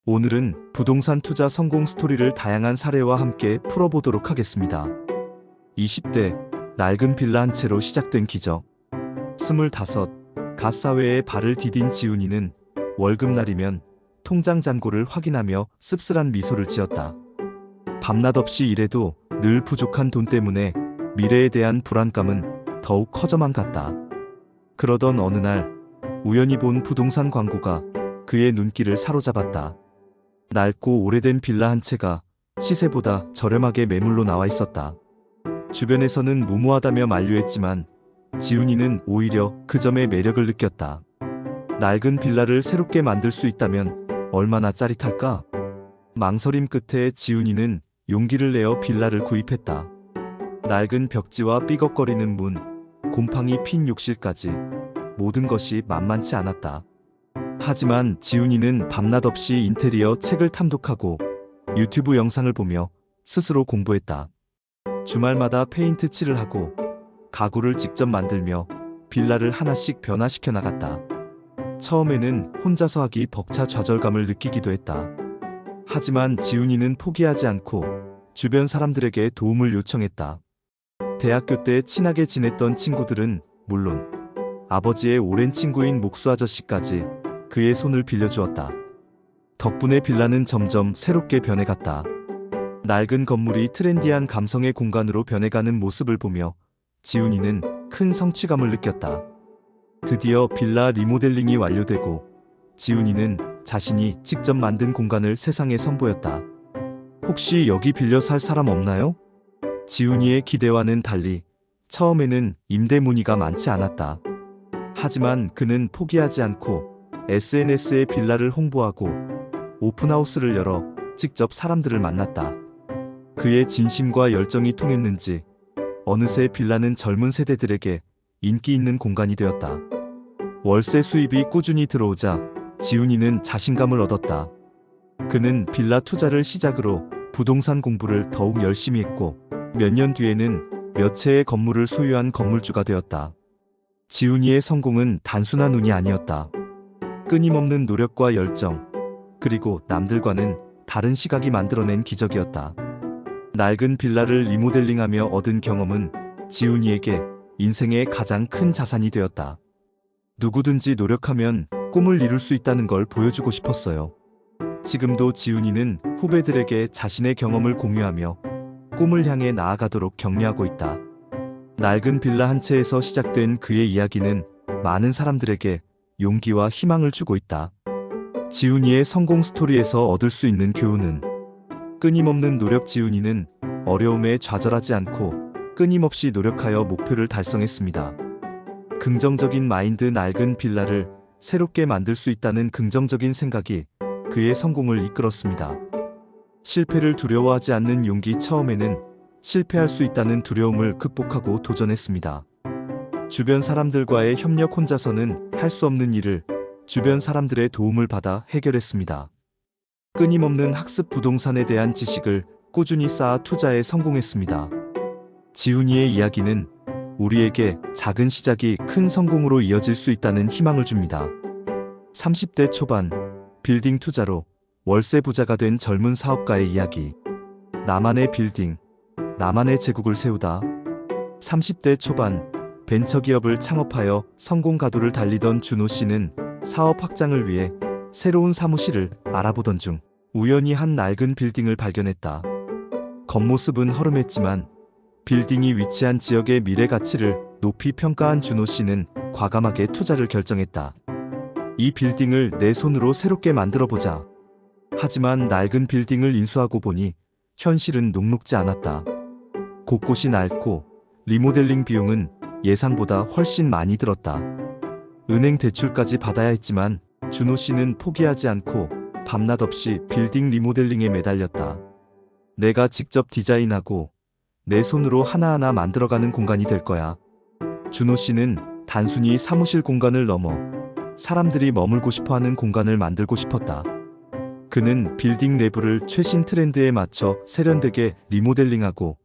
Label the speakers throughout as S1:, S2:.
S1: 오늘은 부동산 투자 성공 스토리를 다양한 사례와 함께 풀어보도록 하겠습니다. 20대 낡은 빌라 한 채로 시작된 기적. 25, 갓 사회에 발을 디딘 지훈이는 월급날이면 통장 잔고를 확인하며 씁쓸한 미소를 지었다. 밤낮 없이 일해도 늘 부족한 돈 때문에 미래에 대한 불안감은 더욱 커져만 갔다. 그러던 어느 날 우연히 본 부동산 광고가 그의 눈길을 사로잡았다. 낡고 오래된 빌라 한 채가 시세보다 저렴하게 매물로 나와 있었다. 주변에서는 무모하다며 만류했지만 지훈이는 오히려 그 점의 매력을 느꼈다. 낡은 빌라를 새롭게 만들 수 있다면 얼마나 짜릿할까? 망설임 끝에 지훈이는 용기를 내어 빌라를 구입했다. 낡은 벽지와 삐걱거리는 문, 곰팡이 핀 욕실까지 모든 것이 만만치 않았다. 하지만 지훈이는 밤낮 없이 인테리어 책을 탐독하고 유튜브 영상을 보며 스스로 공부했다. 주말마다 페인트 칠을 하고 가구를 직접 만들며 빌라를 하나씩 변화시켜 나갔다. 처음에는 혼자서 하기 벅차 좌절감을 느끼기도 했다. 하지만 지훈이는 포기하지 않고 주변 사람들에게 도움을 요청했다. 대학교 때 친하게 지냈던 친구들은 물론 아버지의 오랜 친구인 목수 아저씨까지 그의 손을 빌려주었다. 덕분에 빌라는 점점 새롭게 변해갔다. 낡은 건물이 트렌디한 감성의 공간으로 변해가는 모습을 보며 지훈이는 큰 성취감을 느꼈다. 드디어 빌라 리모델링이 완료되고 지훈이는 자신이 직접 만든 공간을 세상에 선보였다. 혹시 여기 빌려 살 사람 없나요? 지훈이의 기대와는 달리 처음에는 임대 문의가 많지 않았다. 하지만 그는 포기하지 않고 SNS에 빌라를 홍보하고 오픈하우스를 열어 직접 사람들을 만났다. 그의 진심과 열정이 통했는지 어느새 빌라는 젊은 세대들에게 인기 있는 공간이 되었다. 월세 수입이 꾸준히 들어오자 지훈이는 자신감을 얻었다. 그는 빌라 투자를 시작으로 부동산 공부를 더욱 열심히 했고 몇 년 뒤에는 몇 채의 건물을 소유한 건물주가 되었다. 지훈이의 성공은 단순한 운이 아니었다. 끊임없는 노력과 열정, 그리고 남들과는 다른 시각이 만들어낸 기적이었다. 낡은 빌라를 리모델링하며 얻은 경험은 지훈이에게 인생의 가장 큰 자산이 되었다. 누구든지 노력하면 꿈을 이룰 수 있다는 걸 보여주고 싶었어요. 지금도 지훈이는 후배들에게 자신의 경험을 공유하며 꿈을 향해 나아가도록 격려하고 있다. 낡은 빌라 한 채에서 시작된 그의 이야기는 많은 사람들에게 용기와 희망을 주고 있다. 지훈이의 성공 스토리에서 얻을 수 있는 교훈은 끊임없는 노력. 지훈이는 어려움에 좌절하지 않고 끊임없이 노력하여 목표를 달성했습니다. 긍정적인 마인드. 낡은 빌라를 새롭게 만들 수 있다는 긍정적인 생각이 그의 성공을 이끌었습니다. 실패를 두려워하지 않는 용기. 처음에는 실패할 수 있다는 두려움을 극복하고 도전했습니다. 주변 사람들과의 협력. 혼자서는 할 수 없는 일을 주변 사람들의 도움을 받아 해결했습니다. 끊임없는 학습. 부동산에 대한 지식을 꾸준히 쌓아 투자에 성공했습니다. 지훈이의 이야기는 우리에게 작은 시작이 큰 성공으로 이어질 수 있다는 희망을 줍니다. 30대 초반 빌딩 투자로 월세 부자가 된 젊은 사업가의 이야기. 나만의 빌딩, 나만의 제국을 세우다. 30대 초반 벤처기업을 창업하여 성공 가도를 달리던 준호 씨는 사업 확장을 위해 새로운 사무실을 알아보던 중 우연히 한 낡은 빌딩을 발견했다. 겉모습은 허름했지만 빌딩이 위치한 지역의 미래 가치를 높이 평가한 준호 씨는 과감하게 투자를 결정했다. 이 빌딩을 내 손으로 새롭게 만들어보자. 하지만 낡은 빌딩을 인수하고 보니 현실은 녹록지 않았다. 곳곳이 낡고 리모델링 비용은 예상보다 훨씬 많이 들었다. 은행 대출까지 받아야 했지만 준호 씨는 포기하지 않고 밤낮 없이 빌딩 리모델링에 매달렸다. 내가 직접 디자인하고 내 손으로 하나하나 만들어가는 공간이 될 거야. 준호 씨는 단순히 사무실 공간을 넘어 사람들이 머물고 싶어하는 공간을 만들고 싶었다. 그는 빌딩 내부를 최신 트렌드에 맞춰 세련되게 리모델링하고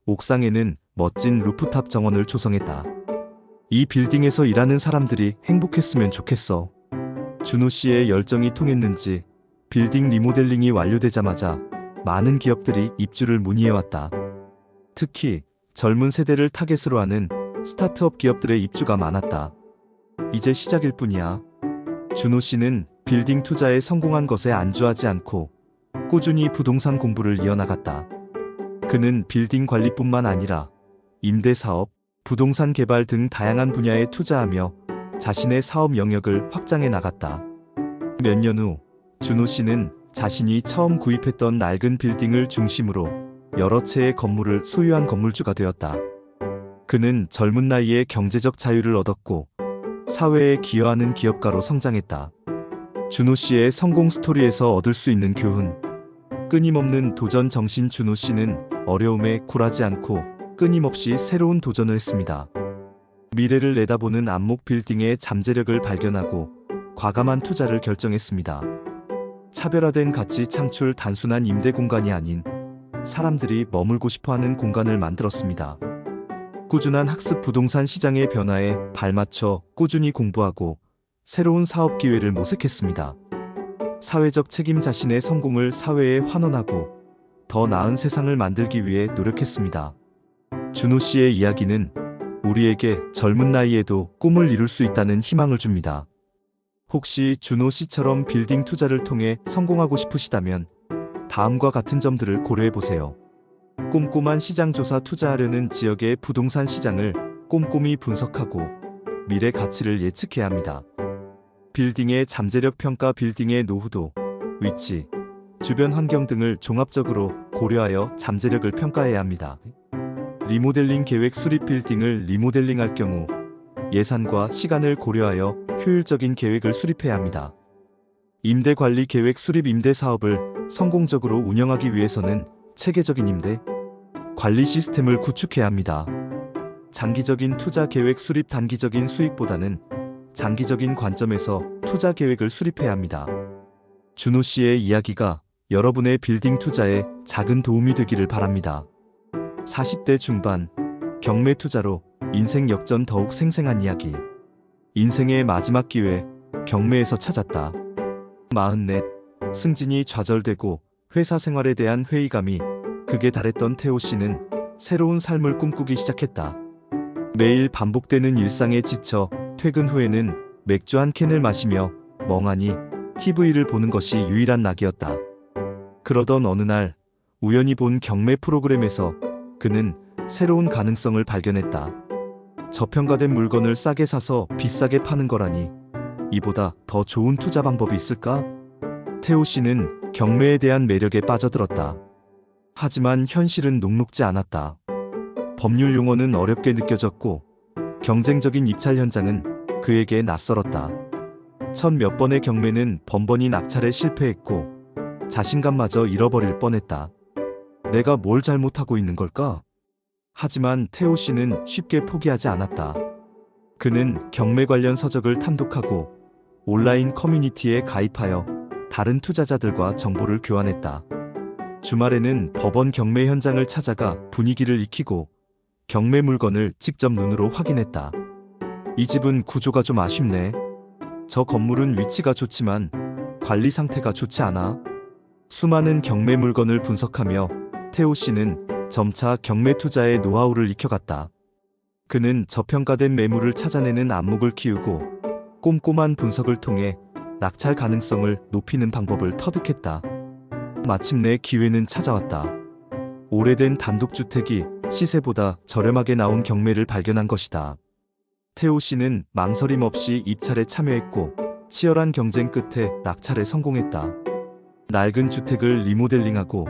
S1: 옥상에는 멋진 루프탑 정원을 조성했다. 이 빌딩에서 일하는 사람들이 행복했으면 좋겠어. 준호 씨의 열정이 통했는지 빌딩 리모델링이 완료되자마자 많은 기업들이 입주를 문의해왔다. 특히 젊은 세대를 타겟으로 하는 스타트업 기업들의 입주가 많았다. 이제 시작일 뿐이야. 준호 씨는 빌딩 투자에 성공한 것에 안주하지 않고 꾸준히 부동산 공부를 이어나갔다. 그는 빌딩 관리뿐만 아니라 임대 사업, 부동산 개발 등 다양한 분야에 투자하며 자신의 사업 영역을 확장해 나갔다. 몇 년 후 준호 씨는 자신이 처음 구입했던 낡은 빌딩을 중심으로 여러 채의 건물을 소유한 건물주가 되었다. 그는 젊은 나이에 경제적 자유를 얻었고 사회에 기여하는 기업가로 성장했다. 준호 씨의 성공 스토리에서 얻을 수 있는 교훈. 끊임없는 도전 정신. 준호 씨는 어려움에 굴하지 않고 끊임없이 새로운 도전을 했습니다. 미래를 내다보는 안목 빌딩의 잠재력을 발견하고 과감한 투자를 결정했습니다. 차별화된 가치 창출. 단순한 임대 공간이 아닌 사람들이 머물고 싶어하는 공간을 만들었습니다. 꾸준한 학습. 부동산 시장의 변화에 발맞춰 꾸준히 공부하고 새로운 사업 기회를 모색했습니다. 사회적 책임. 자신의 성공을 사회에 환원하고 더 나은 세상을 만들기 위해 노력했습니다. 준호 씨의 이야기는 우리에게 젊은 나이에도 꿈을 이룰 수 있다는 희망을 줍니다. 혹시 준호 씨처럼 빌딩 투자를 통해 성공하고 싶으시다면 다음과 같은 점들을 고려해 보세요. 꼼꼼한 시장 조사. 투자하려는 지역의 부동산 시장을 꼼꼼히 분석하고 미래 가치를 예측해야 합니다. 빌딩의 잠재력 평가. 빌딩의 노후도, 위치, 주변 환경 등을 종합적으로 고려하여 잠재력을 평가해야 합니다. 리모델링 계획. 수립. 빌딩을 리모델링할 경우 예산과 시간을 고려하여 효율적인 계획을 수립해야 합니다. 임대 관리 계획. 수립. 임대 사업을 성공적으로 운영하기 위해서는 체계적인 임대 관리 시스템을 구축해야 합니다. 장기적인 투자 계획. 수립. 단기적인 수익보다는 장기적인 관점에서 투자 계획을 수립해야 합니다. 준호 씨의 이야기가 여러분의 빌딩 투자에 작은 도움이 되기를 바랍니다. 40대 중반 경매 투자로 인생 역전. 더욱 생생한 이야기. 인생의 마지막 기회. 경매에서 찾았다. 44. 승진이 좌절되고 회사 생활에 대한 회의감이 극에 달했던 태호 씨는 새로운 삶을 꿈꾸기 시작했다. 매일 반복되는 일상에 지쳐 퇴근 후에는 맥주 한 캔을 마시며 멍하니 TV를 보는 것이 유일한 낙이었다. 그러던 어느 날 우연히 본 경매 프로그램에서 그는 새로운 가능성을 발견했다. 저평가된 물건을 싸게 사서 비싸게 파는 거라니 이보다 더 좋은 투자 방법이 있을까? 태호 씨는 경매에 대한 매력에 빠져들었다. 하지만 현실은 녹록지 않았다. 법률 용어는 어렵게 느껴졌고 경쟁적인 입찰 현장은 그에게 낯설었다. 첫 몇 번의 경매는 번번이 낙찰에 실패했고 자신감마저 잃어버릴 뻔했다. 내가 뭘 잘못하고 있는 걸까? 하지만 태호 씨는 쉽게 포기하지 않았다. 그는 경매 관련 서적을 탐독하고 온라인 커뮤니티에 가입하여 다른 투자자들과 정보를 교환했다. 주말에는 법원 경매 현장을 찾아가 분위기를 익히고 경매 물건을 직접 눈으로 확인했다. 이 집은 구조가 좀 아쉽네. 저 건물은 위치가 좋지만 관리 상태가 좋지 않아. 수많은 경매 물건을 분석하며 태호 씨는 점차 경매 투자의 노하우를 익혀갔다. 그는 저평가된 매물을 찾아내는 안목을 키우고 꼼꼼한 분석을 통해 낙찰 가능성을 높이는 방법을 터득했다. 마침내 기회는 찾아왔다. 오래된 단독주택이 시세보다 저렴하게 나온 경매를 발견한 것이다. 태호 씨는 망설임 없이 입찰에 참여했고 치열한 경쟁 끝에 낙찰에 성공했다. 낡은 주택을 리모델링하고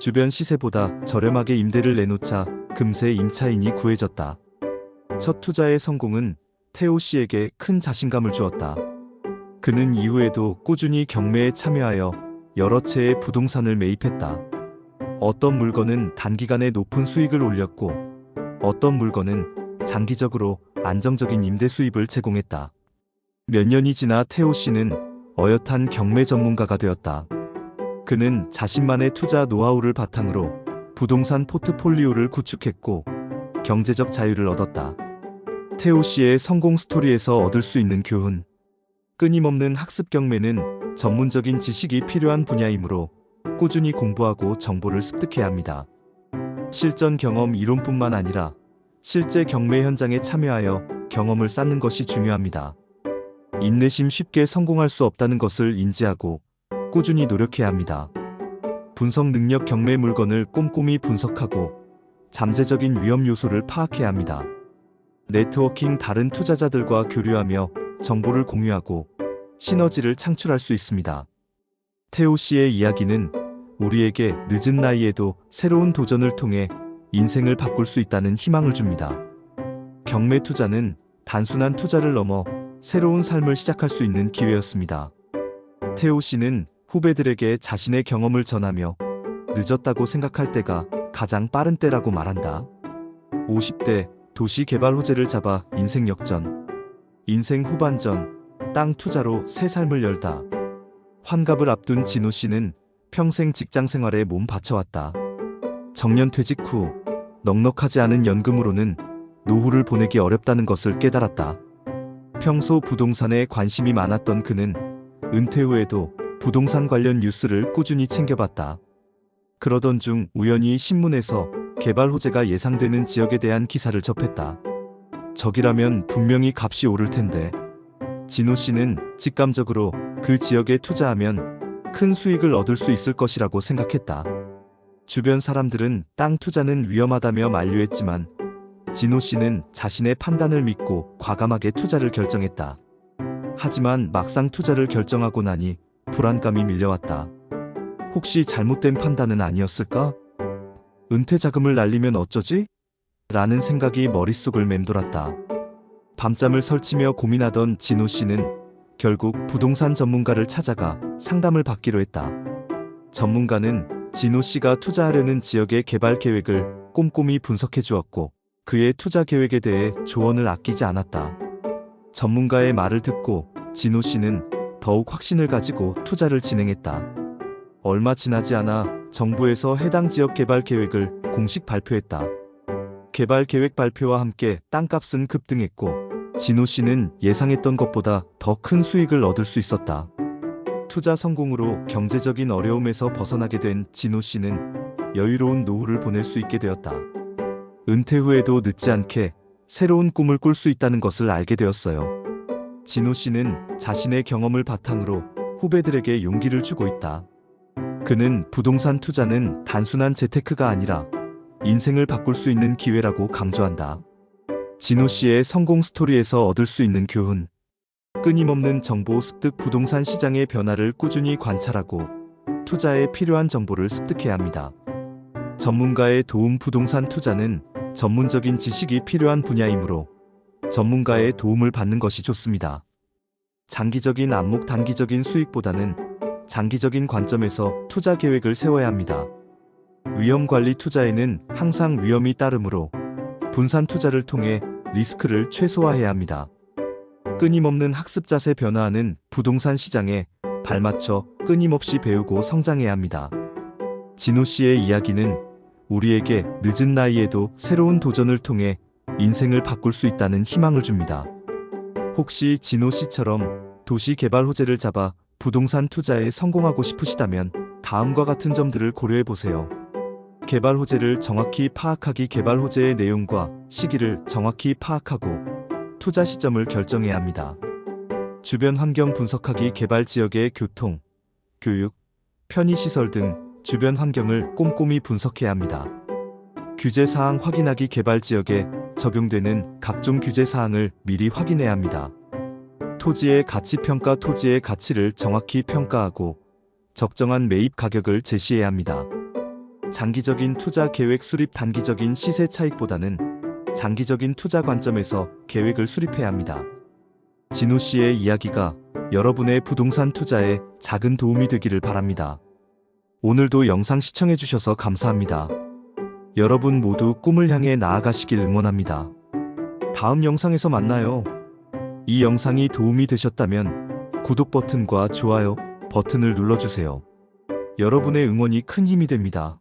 S1: 주변 시세보다 저렴하게 임대를 내놓자 금세 임차인이 구해졌다. 첫 투자의 성공은 태호 씨에게 큰 자신감을 주었다. 그는 이후에도 꾸준히 경매에 참여하여 여러 채의 부동산을 매입했다. 어떤 물건은 단기간에 높은 수익을 올렸고 어떤 물건은 장기적으로 안정적인 임대 수입을 제공했다. 몇 년이 지나 태호 씨는 어엿한 경매 전문가가 되었다. 그는 자신만의 투자 노하우를 바탕으로 부동산 포트폴리오를 구축했고 경제적 자유를 얻었다. 태호 씨의 성공 스토리에서 얻을 수 있는 교훈. 끊임없는 학습. 경매는 전문적인 지식이 필요한 분야이므로 꾸준히 공부하고 정보를 습득해야 합니다. 실전 경험 이론뿐만 아니라 실제 경매 현장에 참여하여 경험을 쌓는 것이 중요합니다. 인내심 쉽게 성공할 수 없다는 것을 인지하고 꾸준히 노력해야 합니다. 분석 능력 경매 물건을 꼼꼼히 분석하고 잠재적인 위험 요소를 파악해야 합니다. 네트워킹 다른 투자자들과 교류하며 정보를 공유하고 시너지를 창출할 수 있습니다. 태호 씨의 이야기는 우리에게 늦은 나이에도 새로운 도전을 통해 인생을 바꿀 수 있다는 희망을 줍니다. 경매 투자는 단순한 투자를 넘어 새로운 삶을 시작할 수 있는 기회였습니다. 태호 씨는 후배들에게 자신의 경험을 전하며 늦었다고 생각할 때가 가장 빠른 때라고 말한다. 50대 도시 개발 호재를 잡아 인생 역전, 인생 후반전, 땅 투자로 새 삶을 열다. 환갑을 앞둔 진호 씨는 평생 직장 생활에 몸 바쳐왔다. 정년 퇴직 후 넉넉하지 않은 연금으로는 노후를 보내기 어렵다는 것을 깨달았다. 평소 부동산에 관심이 많았던 그는 은퇴 후에도 부동산 관련 뉴스를 꾸준히 챙겨봤다. 그러던 중 우연히 신문에서 개발 호재가 예상되는 지역에 대한 기사를 접했다. 저기라면 분명히 값이 오를 텐데. 진호 씨는 직감적으로 그 지역에 투자하면 큰 수익을 얻을 수 있을 것이라고 생각했다. 주변 사람들은 땅 투자는 위험하다며 만류했지만 진호 씨는 자신의 판단을 믿고 과감하게 투자를 결정했다. 하지만 막상 투자를 결정하고 나니 불안감이 밀려왔다. 혹시 잘못된 판단은 아니었을까? 은퇴 자금을 날리면 어쩌지? 라는 생각이 머릿속을 맴돌았다. 밤잠을 설치며 고민하던 진호 씨는 결국 부동산 전문가를 찾아가 상담을 받기로 했다. 전문가는 진호 씨가 투자하려는 지역의 개발 계획을 꼼꼼히 분석해 주었고 그의 투자 계획에 대해 조언을 아끼지 않았다. 전문가의 말을 듣고 진호 씨는 더욱 확신을 가지고 투자를 진행했다. 얼마 지나지 않아 정부에서 해당 지역 개발 계획을 공식 발표했다. 개발 계획 발표와 함께 땅값은 급등했고 진호 씨는 예상했던 것보다 더 큰 수익을 얻을 수 있었다. 투자 성공으로 경제적인 어려움에서 벗어나게 된 진호 씨는 여유로운 노후를 보낼 수 있게 되었다. 은퇴 후에도 늦지 않게 새로운 꿈을 꿀 수 있다는 것을 알게 되었어요. 진호 씨는 자신의 경험을 바탕으로 후배들에게 용기를 주고 있다. 그는 부동산 투자는 단순한 재테크가 아니라 인생을 바꿀 수 있는 기회라고 강조한다. 진호 씨의 성공 스토리에서 얻을 수 있는 교훈. 끊임없는 정보 습득. 부동산 시장의 변화를 꾸준히 관찰하고 투자에 필요한 정보를 습득해야 합니다. 전문가의 도움. 부동산 투자는 전문적인 지식이 필요한 분야이므로 전문가의 도움을 받는 것이 좋습니다. 장기적인 안목. 단기적인 수익보다는 장기적인 관점에서 투자 계획을 세워야 합니다. 위험 관리. 투자에는 항상 위험이 따르므로 분산 투자를 통해 리스크를 최소화해야 합니다. 끊임없는 학습. 자세. 변화하는 부동산 시장에 발맞춰 끊임없이 배우고 성장해야 합니다. 진호 씨의 이야기는 우리에게 늦은 나이에도 새로운 도전을 통해 인생을 바꿀 수 있다는 희망을 줍니다. 혹시 진호 씨처럼 도시 개발 호재를 잡아 부동산 투자에 성공하고 싶으시다면 다음과 같은 점들을 고려해 보세요. 개발 호재를 정확히 파악하기. 개발 호재의 내용과 시기를 정확히 파악하고 투자 시점을 결정해야 합니다. 주변 환경 분석하기. 개발 지역의 교통, 교육, 편의시설 등 주변 환경을 꼼꼼히 분석해야 합니다. 규제 사항 확인하기. 개발 지역에 적용되는 각종 규제 사항을 미리 확인해야 합니다. 토지의 가치 평가. 토지의 가치를 정확히 평가하고 적정한 매입 가격을 제시해야 합니다. 장기적인 투자 계획 수립. 단기적인 시세 차익보다는 장기적인 투자 관점에서 계획을 수립해야 합니다. 진호 씨의 이야기가 여러분의 부동산 투자에 작은 도움이 되기를 바랍니다. 오늘도 영상 시청해 주셔서 감사합니다. 여러분 모두 꿈을 향해 나아가시길 응원합니다. 다음 영상에서 만나요. 이 영상이 도움이 되셨다면 구독 버튼과 좋아요 버튼을 눌러주세요. 여러분의 응원이 큰 힘이 됩니다.